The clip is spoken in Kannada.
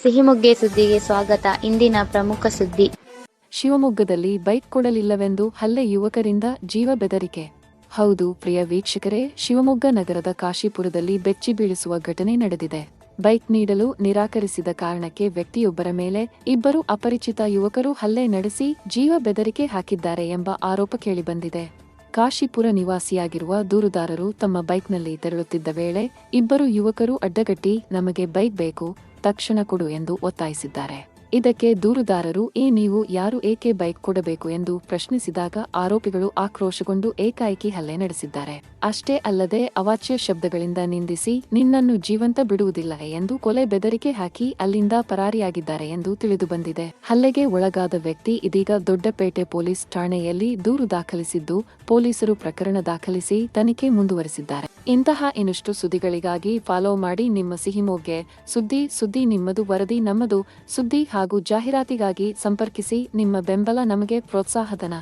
ಸಿಹಿಮೊಗ್ಗೆ ಸುದ್ದಿಗೆ ಸ್ವಾಗತ. ಇಂದಿನ ಪ್ರಮುಖ ಸುದ್ದಿ. ಶಿವಮೊಗ್ಗದಲ್ಲಿ ಬೈಕ್ ಕೊಡಲಿಲ್ಲವೆಂದು ಹಲ್ಲೆ, ಯುವಕರಿಂದ ಜೀವ ಬೆದರಿಕೆ. ಹೌದು ಪ್ರಿಯ ವೀಕ್ಷಕರೇ, ಶಿವಮೊಗ್ಗ ನಗರದ ಕಾಶಿಪುರದಲ್ಲಿ ಬೆಚ್ಚಿ ಬೀಳಿಸುವ ಘಟನೆ ನಡೆದಿದೆ. ಬೈಕ್ ನೀಡಲು ನಿರಾಕರಿಸಿದ ಕಾರಣಕ್ಕೆ ವ್ಯಕ್ತಿಯೊಬ್ಬರ ಮೇಲೆ ಇಬ್ಬರು ಅಪರಿಚಿತ ಯುವಕರು ಹಲ್ಲೆ ನಡೆಸಿ ಜೀವ ಬೆದರಿಕೆ ಹಾಕಿದ್ದಾರೆ ಎಂಬ ಆರೋಪ ಕೇಳಿಬಂದಿದೆ. ಕಾಶಿಪುರ ನಿವಾಸಿಯಾಗಿರುವ ದೂರುದಾರರು ತಮ್ಮ ಬೈಕ್ನಲ್ಲಿ ತೆರಳುತ್ತಿದ್ದ ವೇಳೆ ಇಬ್ಬರು ಯುವಕರು ಅಡ್ಡಗಟ್ಟಿ, ನಮಗೆ ಬೈಕ್ ಬೇಕು, ತಕ್ಷಣ ಕೊಡು ಎಂದು ಒತ್ತಾಯಿಸಿದ್ದಾರೆ. ಇದಕ್ಕೆ ದೂರುದಾರರು, ನೀವು ಯಾರು, ಏಕೆ ಬೈಕ್ ಕೊಡಬೇಕು ಎಂದು ಪ್ರಶ್ನಿಸಿದಾಗ ಆರೋಪಿಗಳು ಆಕ್ರೋಶಗೊಂಡು ಏಕಾಏಕಿ ಹಲ್ಲೆ ನಡೆಸಿದ್ದಾರೆ. ಅಷ್ಟೇ ಅಲ್ಲದೆ ಅವಾಚ್ಯ ಶಬ್ದಗಳಿಂದ ನಿಂದಿಸಿ, ನಿನ್ನನ್ನು ಜೀವಂತ ಬಿಡುವುದಿಲ್ಲ ಎಂದು ಕೊಲೆ ಬೆದರಿಕೆ ಹಾಕಿ ಅಲ್ಲಿಂದ ಪರಾರಿಯಾಗಿದ್ದಾರೆ ಎಂದು ತಿಳಿದುಬಂದಿದೆ. ಹಲ್ಲೆಗೆ ಒಳಗಾದ ವ್ಯಕ್ತಿ ಇದೀಗ ದೊಡ್ಡಪೇಟೆ ಪೊಲೀಸ್ ಠಾಣೆಯಲ್ಲಿ ದೂರು ದಾಖಲಿಸಿದ್ದು, ಪೊಲೀಸರು ಪ್ರಕರಣ ದಾಖಲಿಸಿ ತನಿಖೆ ಮುಂದುವರೆಸಿದ್ದಾರೆ. ಇಂತಹ ಇನ್ನಷ್ಟು ಸುದ್ದಿಗಳಿಗಾಗಿ ಫಾಲೋ ಮಾಡಿ ನಿಮ್ಮ ಸಿಹಿಮೊಗ್ಗೆ. ಸುದ್ದಿ ನಿಮ್ಮದು, ವರದಿ ನಮ್ಮದು. ಸುದ್ದಿ ಹಾಗೂ ಜಾಹೀರಾತಿಗಾಗಿ ಸಂಪರ್ಕಿಸಿ. ನಿಮ್ಮ ಬೆಂಬಲ ನಮಗೆ ಪ್ರೋತ್ಸಾಹಧನ.